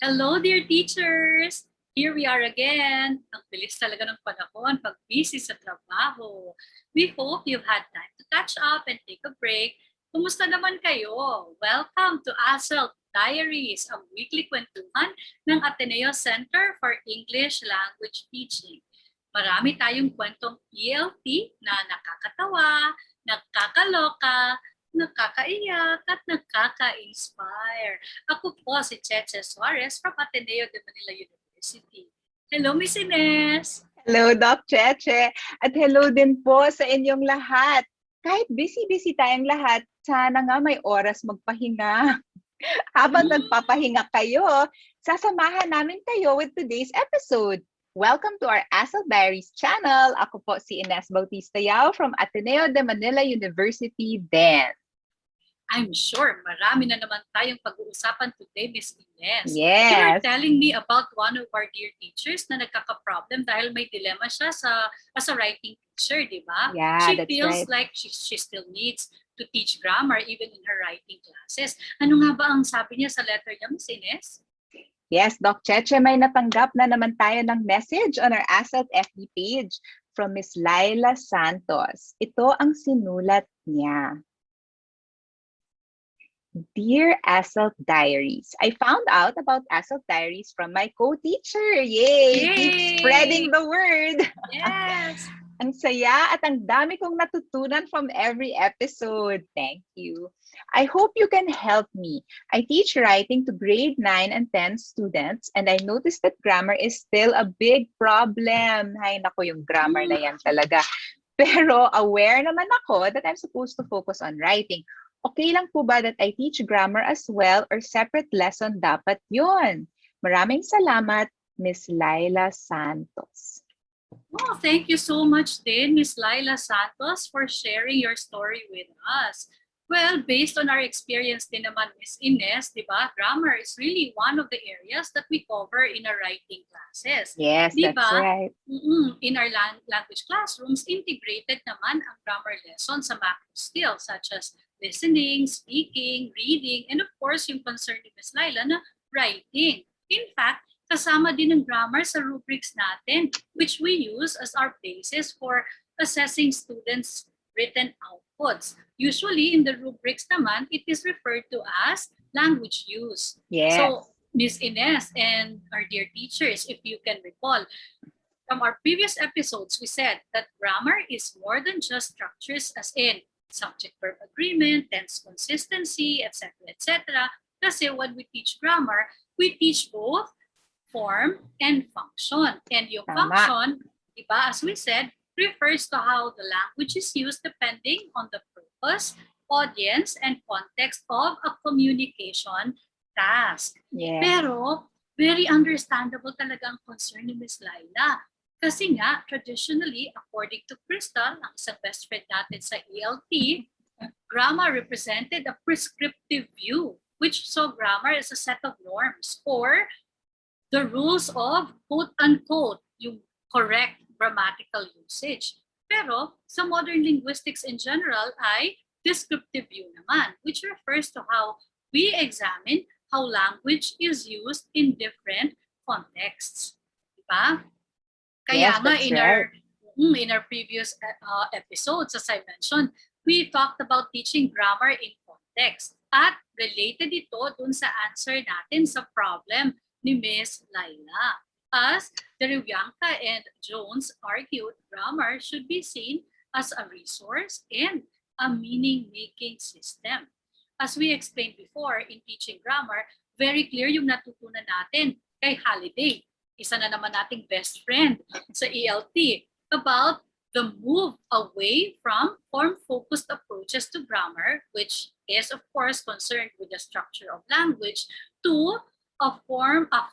Hello, dear teachers! Here we are again. Ang bilis talaga ng panahon pag busy sa trabaho. We hope you've had time to catch up and take a break. Kumusta naman kayo? Welcome to ASEL Diaries, ang weekly kwentuhan ng Ateneo Center for English Language Teaching. Marami tayong kwentong ELT na nakakatawa, nakakaloka, nakakaiyak at nakaka-inspire. Ako po si Cheche Suarez from Ateneo de Manila University. Hello, Miss Ines! Hello, Doc Cheche. At hello din po sa inyong lahat. Kahit busy-busy tayong lahat, sana nga may oras magpahinga. Habang nagpapahinga kayo, sasamahan namin kayo with today's episode. Welcome to our ASEL Diaries channel. Ako po si Ines Bautista Yao from Ateneo de Manila University din. I'm sure marami na naman tayong pag-uusapan today, Miss Ines. Yes. You were telling me about one of our dear teachers na nagkaka-problem dahil may dilemma siya as a writing teacher, di ba? Yeah, She that's feels right. like she still needs to teach grammar even in her writing classes. Ano nga ba ang sabi niya sa letter niya, Miss Ines? Yes, Doc Cheche, may natanggap na naman tayo ng message on our ASEL FB page from Miss Laila Santos. Ito ang sinulat niya. Dear ASEL Diaries, I found out about ASEL Diaries from my co-teacher. Yay! Keep spreading the word! Yes! Ang saya at ang dami kong natutunan from every episode. Thank you. I hope you can help me. I teach writing to grade 9 and 10 students and I noticed that grammar is still a big problem. Hay nako, yung grammar na yan talaga. Pero aware naman ako that I'm supposed to focus on writing. Okay lang po ba that I teach grammar as well or separate lesson dapat yun? Maraming salamat, Miss Laila Santos. Oh, thank you so much din, Miss Laila Santos, for sharing your story with us. Well, based on our experience din naman, Miss Ines, di ba, grammar is really one of the areas that we cover in our writing classes. Yes, Di that's ba? right. In our language classrooms, integrated naman ang grammar lesson sa macro skills such as listening, speaking, reading, and of course, yung concern ni Miss Laila na writing. In fact, kasama din ng grammar sa rubrics natin, which we use as our basis for assessing students' written outputs. Usually, in the rubrics naman, it is referred to as language use. Yes. So, Miss Ines and our dear teachers, if you can recall, from our previous episodes, we said that grammar is more than just structures as in subject-verb agreement, tense consistency, etc., etc. Kasi when we teach grammar, we teach both form and function. And yung function, diba, as we said, refers to how the language is used depending on the purpose, audience, and context of a communication task. Yes. Pero, very understandable talaga ang concern ni Ms. Laila. Kasi nga, traditionally, according to Crystal, ang isang best friend natin sa ELT, grammar represented a prescriptive view, which saw grammar as a set of norms or the rules of quote-unquote, yung correct grammatical usage. Pero sa modern linguistics in general ay descriptive view naman, which refers to how we examine how language is used in different contexts. Diba? Kaya Yes, nga that's right. in our previous episodes, as I mentioned, we talked about teaching grammar in context. At related ito dun sa answer natin sa problem ni Ms. Laila. As Derivianca and Jones argued, grammar should be seen as a resource and a meaning-making system. As we explained before in teaching grammar, very clear yung natutunan natin kay Holiday, isa na naman nating best friend sa ELT, about the move away from form-focused approaches to grammar, which is of course concerned with the structure of language, to a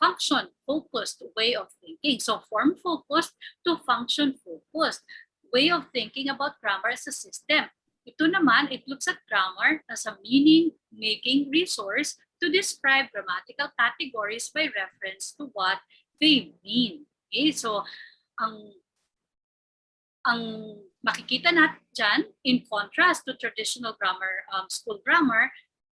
function-focused way of thinking. So form-focused to function-focused way of thinking about grammar as a system. Ito naman, it looks at grammar as a meaning-making resource to describe grammatical categories by reference to what they mean. Okay? So, ang makikita natin dyan, in contrast to traditional grammar, school grammar,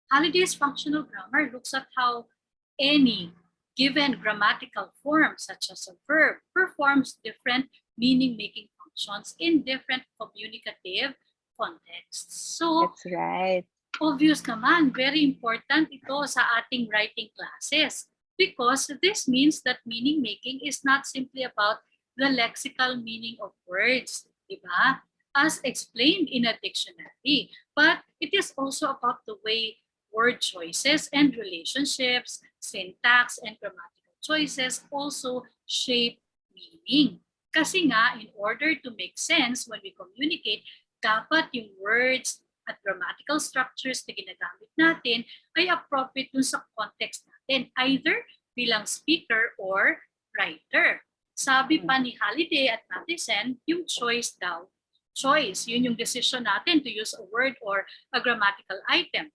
Holiday's functional grammar looks at how any given grammatical form, such as a verb, performs different meaning-making functions in different communicative contexts. So, That's right. obvious naman, very important ito sa ating writing classes because this means that meaning making is not simply about the lexical meaning of words, di ba? As explained in a dictionary, but it is also about the way word choices and relationships, syntax and grammatical choices also shape meaning. Kasi nga, in order to make sense when we communicate, dapat yung words at grammatical structures na ginagamit natin ay appropriate dun sa context natin, either bilang speaker or writer. Sabi pa ni Halliday at Matheson, yung choice daw. Choice, yun yung decision natin to use a word or a grammatical item.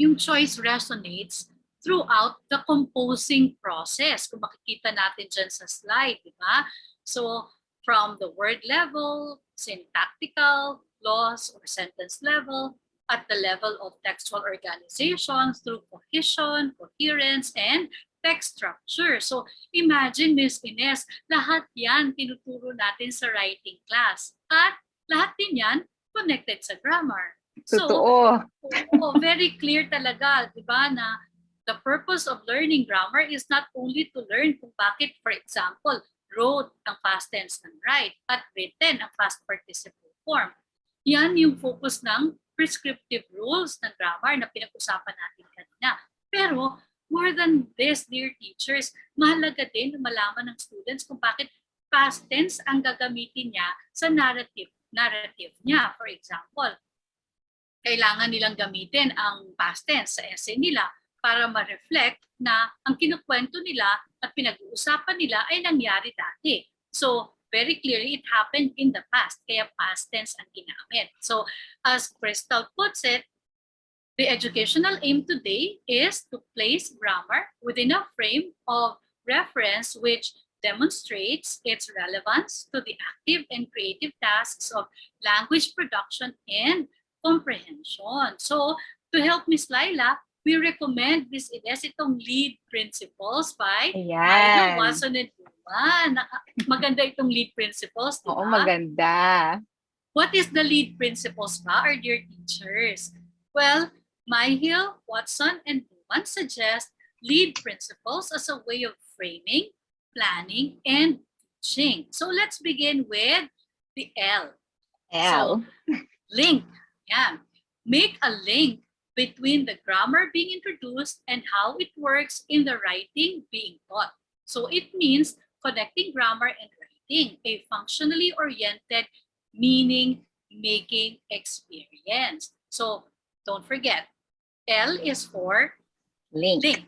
Yung choice resonates throughout the composing process. Kung makikita natin dyan sa slide, di ba? So, from the word level, syntactical, clause or sentence level, at the level of textual organization through cohesion, coherence, and text structure. So imagine, Miss Ines, lahat yan tinuturo natin sa writing class. At lahat din yan connected sa grammar. So, Totoo. very clear talaga, di ba, na the purpose of learning grammar is not only to learn kung bakit, for example, wrote ang past tense ng write at written ang past participle form. Yan yung focus ng prescriptive rules ng grammar na pinag-usapan natin kanina. Pero more than this, dear teachers, mahalaga din na malaman ng students kung bakit past tense ang gagamitin niya sa narrative niya. For example, kailangan nilang gamitin ang past tense sa essay nila para ma-reflect na ang kinukwento nila at pinag-uusapan nila ay nangyari dati. So, very clearly, it happened in the past, kaya past tense ang ginamit. So, as Crystal puts it, the educational aim today is to place grammar within a frame of reference which demonstrates its relevance to the active and creative tasks of language production and comprehension. So, to help Miss Laila, we recommend Miss Ines itong lead principles by Ayan. Watson and Newman. Maganda itong lead principles, di ba? Oo, maganda. What is the lead principles ba, our dear teachers? Well, Myhill, Watson, and Newman suggest lead principles as a way of framing, planning, and teaching. So let's begin with the L. L. So, link. Yan. Make a link between the grammar being introduced and how it works in the writing being taught. So it means connecting grammar and writing, a functionally oriented meaning-making experience. So don't forget, L is for Link. link.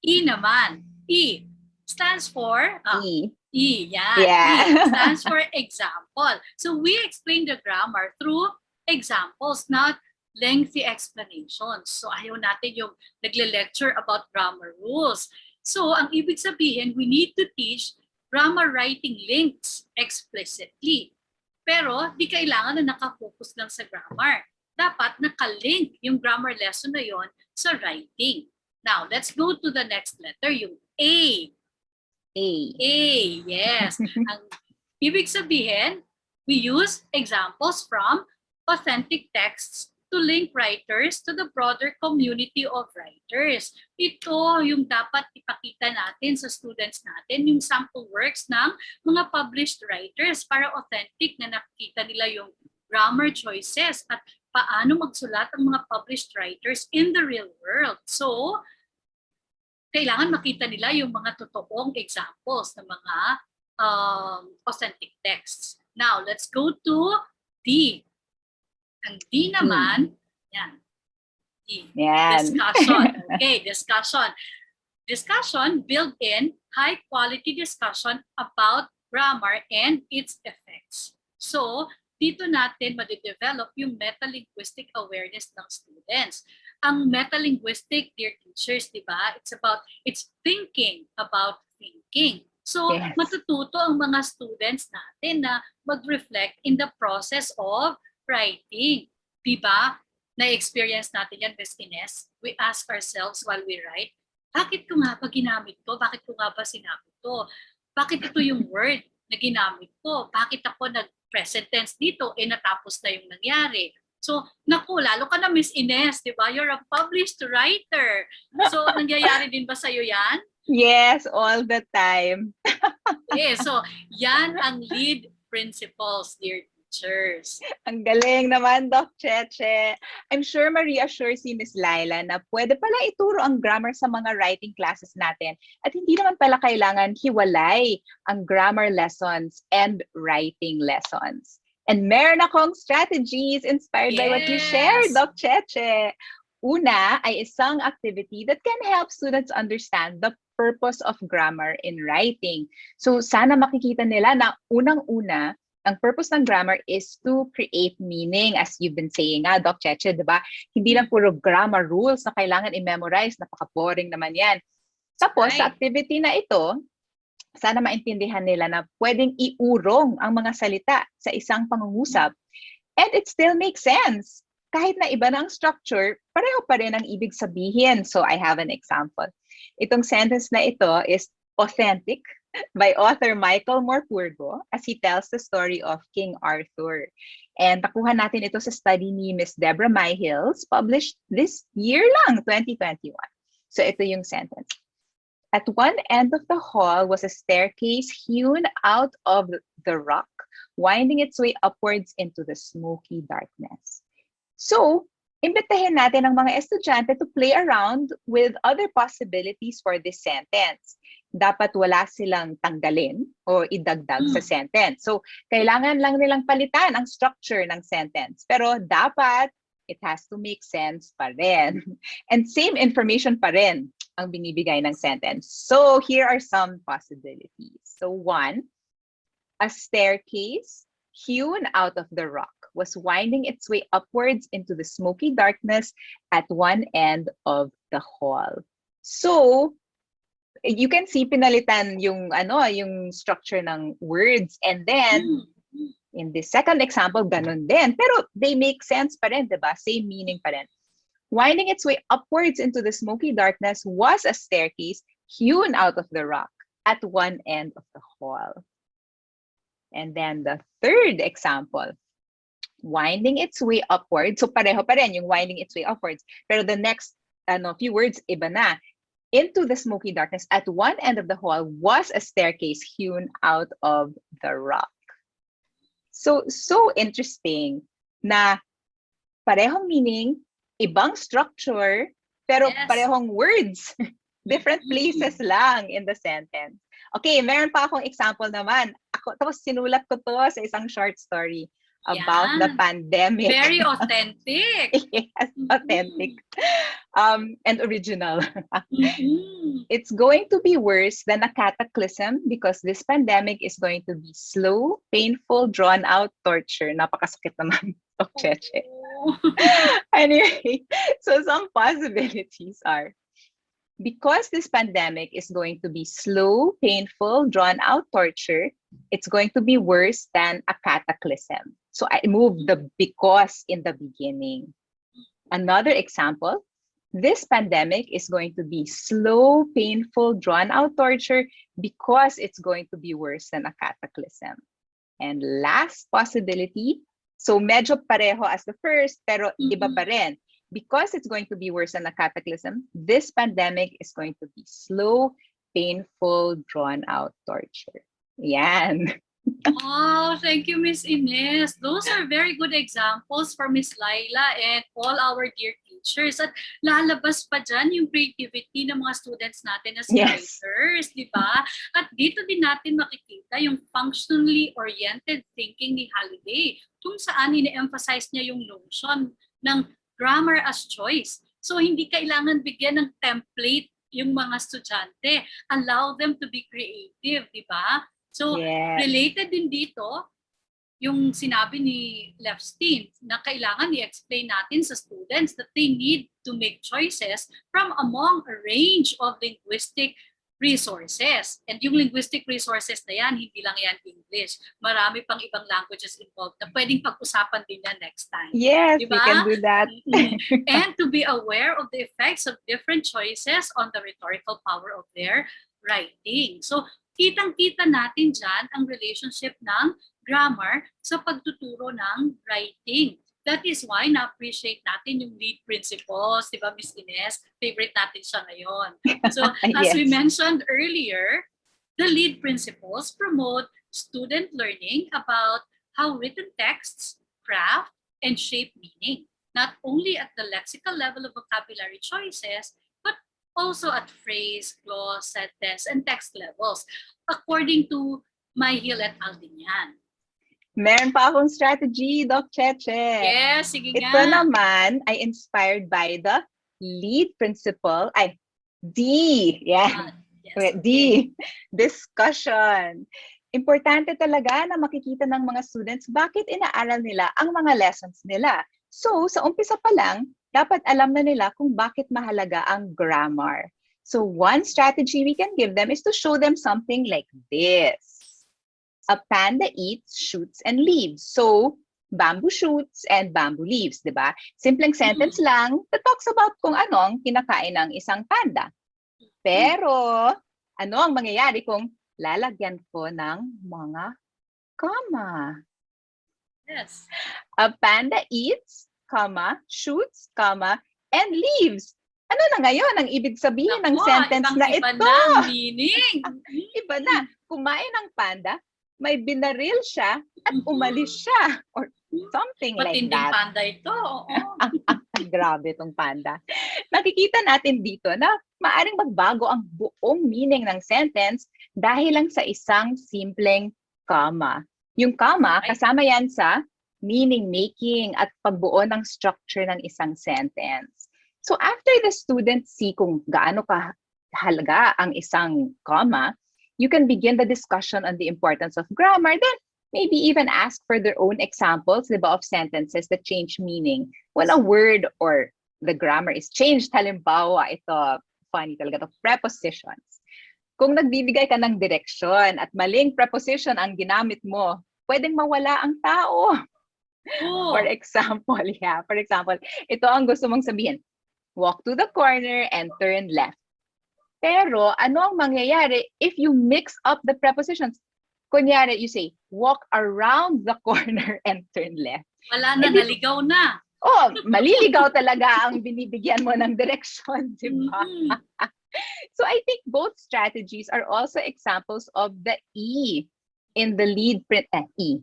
E naman. E stands for E. E, yan. Yeah. E stands for example. So we explain the grammar through examples, not lengthy explanations. So ayaw natin yung nagle-lecture about grammar rules. So ang ibig sabihin, we need to teach grammar writing links explicitly. Pero di kailangan na nakafocus lang sa grammar. Dapat nakalink yung grammar lesson na yon sa writing. Now, let's go to the next letter, yung A. A. A, yes. Ang ibig sabihin, we use examples from authentic texts to link writers to the broader community of writers. Ito yung dapat ipakita natin sa students natin, yung sample works ng mga published writers para authentic na nakikita nila yung grammar choices at paano magsulat ang mga published writers in the real world. So, kailangan makita nila yung mga totoong examples ng mga authentic texts. Now, let's go to D. Ang D naman, yan. D. Yan. Discussion. Okay, discussion. Discussion build in high-quality discussion about grammar and its effects. So, dito natin madidevelop yung metalinguistic awareness ng students. Ang metalinguistic, dear teachers, di ba? It's thinking about thinking. So, Yes. matututo ang mga students natin na mag-reflect in the process of writing. Di ba? Na-experience natin yan, Ms. Ines. We ask ourselves while we write, bakit ko nga ba ginamit to? Bakit ko nga ba sinabi to? Bakit ito yung word na ginamit ko? Bakit ako nag-present tense dito? Natapos na yung nangyari. So, naku, lalo ka na Miss Ines, di ba? You're a published writer. So, nangyayari din ba sa'yo yan? Yes, all the time. So, yan ang lead principles, dear teachers. Ang galing naman, Doc Cheche. I'm sure ma-reassure si Miss Laila na pwede pala ituro ang grammar sa mga writing classes natin at hindi naman pala kailangan hiwalay ang grammar lessons and writing lessons. And meron akong strategies inspired by what you shared, Doc Cheche. Una ay isang activity that can help students understand the purpose of grammar in writing. So sana makikita nila na unang-una, ang purpose ng grammar is to create meaning, as you've been saying, Doc Cheche, di ba? Hindi lang puro grammar rules na kailangan i-memorize, napaka-boring naman yan. Tapos, sa activity na ito, sana maintindihan nila na pwedeng iurong ang mga salita sa isang pangungusap. And it still makes sense. Kahit na iba na ang structure, pareho pa rin ang ibig sabihin. So I have an example. Itong sentence na ito is authentic by author Michael Morpurgo as he tells the story of King Arthur. And nakuha natin ito sa study ni Miss Deborah Myhills, published this year lang, 2021. So ito yung sentence. At one end of the hall was a staircase hewn out of the rock, winding its way upwards into the smoky darkness. So, imbitahin natin ang mga estudyante to play around with other possibilities for this sentence. Dapat wala silang tanggalin o idagdag sa sentence. So, kailangan lang nilang palitan ang structure ng sentence. Pero dapat, it has to make sense pa rin. And same information pa rin ang binibigay ng sentence. So, here are some possibilities. So, one, a staircase hewn out of the rock was winding its way upwards into the smoky darkness at one end of the hall. So, you can see pinalitan yung yung structure ng words, and then in the second example ganun din, pero they make sense pa rin, diba? Same meaning pa rin. Winding its way upwards into the smoky darkness was a staircase hewn out of the rock at one end of the hall. And then the third example, winding its way upwards. So pareho pa rin yung winding its way upwards. Pero the next few words, iba na. Into the smoky darkness at one end of the hall was a staircase hewn out of the rock. So interesting na parehong meaning, ibang structure, pero parehong words. Different places lang in the sentence. Okay, meron pa akong example naman. Tapos sinulat ko to sa isang short story about the pandemic. Very authentic. Yes, authentic. And original. It's going to be worse than a cataclysm because this pandemic is going to be slow, painful, drawn-out torture. Napakasakit naman, Doc Cheche. Anyway, so some possibilities are, because this pandemic is going to be slow, painful, drawn-out torture, it's going to be worse than a cataclysm. So I moved the because in the beginning. Another example, this pandemic is going to be slow, painful, drawn-out torture because it's going to be worse than a cataclysm. And last possibility, so medyo pareho as the first, pero iba pa rin. Because it's going to be worse than a cataclysm, this pandemic is going to be slow, painful, drawn-out torture. Yan. Oh, thank you, Miss Ines. Those are very good examples for Miss Laila and all our dear teachers. At lalabas pa dyan yung creativity ng mga students natin as writers, di ba? At dito din natin makikita yung functionally oriented thinking ni Halliday, kung saan ine-emphasize niya yung notion ng grammar as choice. So hindi kailangan bigyan ng template yung mga estudyante. Allow them to be creative, di ba? So related din dito, yung sinabi ni Levstein na kailangan i-explain natin sa students that they need to make choices from among a range of linguistic resources. And yung linguistic resources na yan, hindi lang yan English. Marami pang ibang languages involved na pwedeng pag-usapan din yan next time. Yes, we Diba? can do that. And to be aware of the effects of different choices on the rhetorical power of their writing. So, kitang-kita natin dyan ang relationship ng grammar sa pagtuturo ng writing. That is why na-appreciate natin yung lead principles, di ba, Miss Ines? Favorite natin siya ngayon. So, as we Yes. mentioned earlier, the lead principles promote student learning about how written texts craft and shape meaning, not only at the lexical level of vocabulary choices, but also at phrase, clause, sentence, and text levels, according to Myhill et al. Din yan. Meron pa akong strategy, Doc Cheche. Yes, sige Ito nga. naman ay inspired by the lead principle, D. Yeah. Yes, D. Discussion. Importante talaga na makikita ng mga students bakit inaaral nila ang mga lessons nila. So, sa umpisa pa lang, dapat alam na nila kung bakit mahalaga ang grammar. So, one strategy we can give them is to show them something like this. A panda eats, shoots, and leaves. So, bamboo shoots and bamboo leaves, di ba? Simpleng sentence lang that talks about kung ano ang kinakain ng isang panda. Pero, ano ang mangyayari kung lalagyan ko ng mga comma? Yes. A panda eats, comma, shoots, comma, and leaves. Ano na ngayon ang ibig sabihin ng Naku, sentence na ibang-iba ito? na ang meaning. Iba na. Kumain ng panda, may binaril siya at umalis siya. Or something like Matinding that. panda ito. Oo. Grabe itong panda. Nakikita natin dito na maaring magbago ang buong meaning ng sentence dahil lang sa isang simpleng comma. Yung comma, Right. kasama yan sa meaning making at pagbuo ng structure ng isang sentence. So after the students see kung gaano kahalaga ang isang comma, you can begin the discussion on the importance of grammar, then maybe even ask for their own examples, diba, of sentences that change meaning when a word or the grammar is changed. Halimbawa, ito, funny talaga ito, prepositions. Kung nagbibigay ka ng direksyon at maling preposition ang ginamit mo, pwedeng mawala ang tao. Oh. For example, ito ang gusto mong sabihin. Walk to the corner and turn left. Pero ano ang mangyayari if you mix up the prepositions? Kunyari, you say, walk around the corner and turn left. Wala na, naligaw na. Oh, maliligaw talaga ang binibigyan mo ng direksyon, di ba? So I think both strategies are also examples of the E in the lead E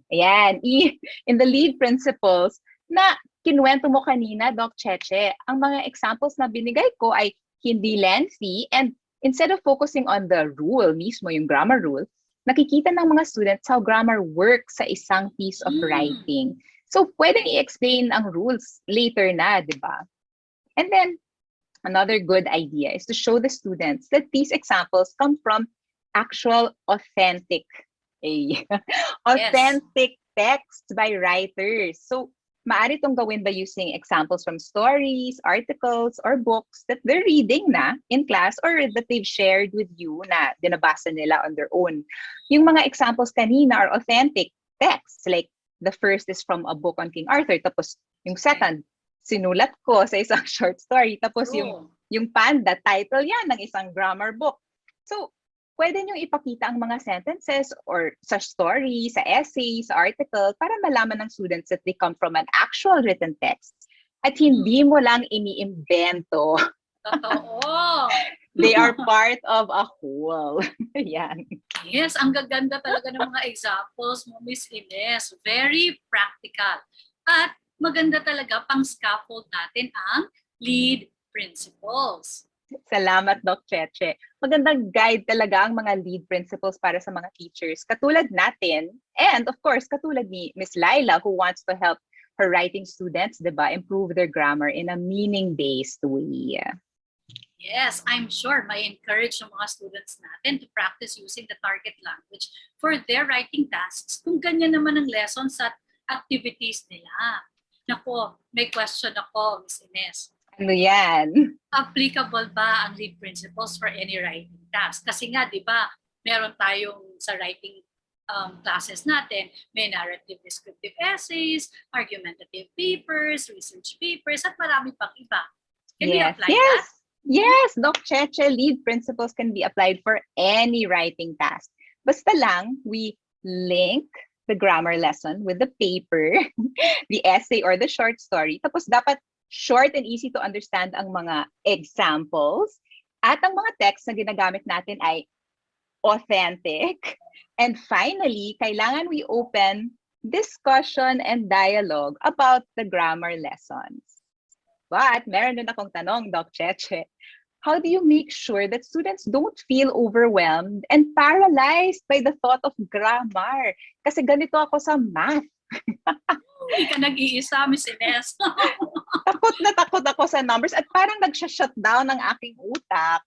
in the lead principles na kinuwento mo kanina, Doc Cheche. Ang mga examples na binigay ko ay hindi lengthy, and instead of focusing on the rule mismo, yung grammar rule, nakikita ng mga students how grammar works sa isang piece of writing. So pwedeng i-explain ang rules later na, di ba? And then another good idea is to show the students that these examples come from actual authentic texts by writers. So maaari itong gawin by using examples from stories, articles, or books that they're reading na in class or that they've shared with you na dinabasa nila on their own. Yung mga examples kanina are authentic texts. Like the first is from a book on King Arthur. Tapos yung second, sinulat ko sa isang short story. Tapos yung panda, title yan ng isang grammar book. So, pwede nyo ipakita ang mga sentences or sa story, sa essay, sa article para malaman ng students that they come from an actual written text at hindi mo lang iniimbento. Totoo. They are part of a whole. Yan. Yes, ang gaganda talaga ng mga examples mo, Miss Ines. Very practical. At maganda talaga pang scaffold natin ang lead principles. Salamat, Doc Cheche. Magandang guide talaga ang mga lead principles para sa mga teachers. Katulad natin, and of course, katulad ni Miss Laila who wants to help her writing students, diba, improve their grammar in a meaning-based way. Yes, I'm sure may encourage yung mga students natin to practice using the target language for their writing tasks kung ganyan naman ang lessons at activities nila. Nako, may question ako, Miss Ines. Ano yan? Applicable ba ang lead principles for any writing task? Kasi nga, di ba, meron tayong sa writing classes natin, may narrative descriptive essays, argumentative papers, research papers, at marami pang iba. Can we Yes, apply yes, that? yes, Doc Cheche, lead principles can be applied for any writing task. Basta lang, we link the grammar lesson with the paper, the essay or the short story. Tapos dapat short and easy to understand ang mga examples. At ang mga text na ginagamit natin ay authentic. And finally, kailangan we open discussion and dialogue about the grammar lessons. But meron din akong tanong, Doc Cheche. How do you make sure that students don't feel overwhelmed and paralyzed by the thought of grammar? Kasi ganito ako sa math. Hindi ka nag-iisa, Miss Ines. Takot ako sa numbers at parang nagsha-shutdown ang aking utak.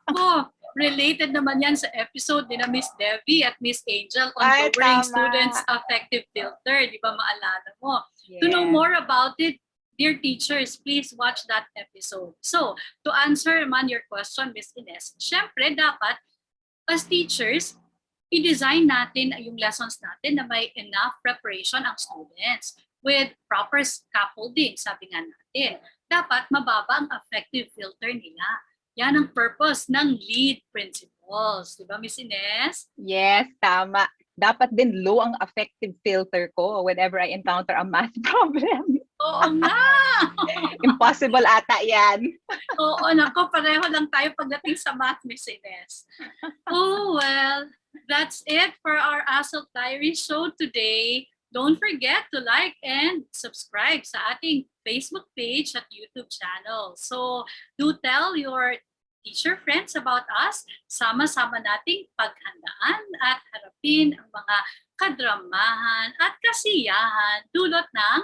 Ako, related naman yan sa episode ni na Miss Devi at Miss Angel on Ay, lowering tama. students' affective filter. Di ba maalala mo? Yes. To know more about it, dear teachers, please watch that episode. So, to answer man your question, Miss Ines, syempre dapat, as teachers, i-design natin yung lessons natin na may enough preparation ang students with proper scaffolding, sabi nga natin. Dapat mababa ang affective filter nila. Yan ang purpose ng lead principles. Di ba, Miss Ines? Yes, tama. Dapat din low ang affective filter ko whenever I encounter a math problem. Oo nga! Impossible ata yan. Oo, nako, pareho lang tayo pagdating sa math, Miss Ines. Oh, well, that's it for our ASAP Diary show today. Don't forget to like and subscribe sa ating Facebook page at YouTube channel. So, do tell your teacher friends about us. Sama-sama nating paghandaan at harapin ang mga kadramahan at kasiyahan dulot ng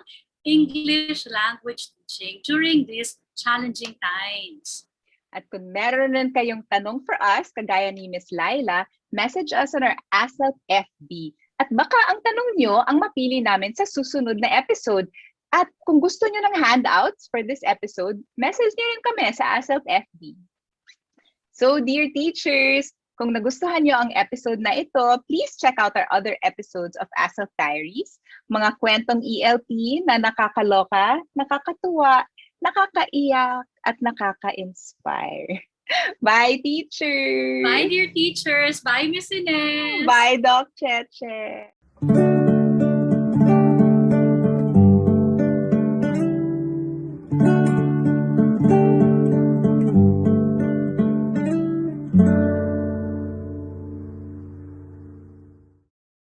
English language teaching during these challenging times. At kung meron rin kayong tanong for us, kagaya ni Miss Laila, message us on our ASAP FB. At baka ang tanong nyo ang mapili namin sa susunod na episode. At kung gusto nyo ng handouts for this episode, message nyo rin kami sa ASAP FB. So, dear teachers, kung nagustuhan nyo ang episode na ito, please check out our other episodes of ASAP Diaries, mga kwentong ELP na nakakaloka, nakakatuwa, nakakaiyak, at nakaka-inspire. Bye, teachers! Bye, dear teachers! Bye, Miss Ines! Bye, Doc Cheche!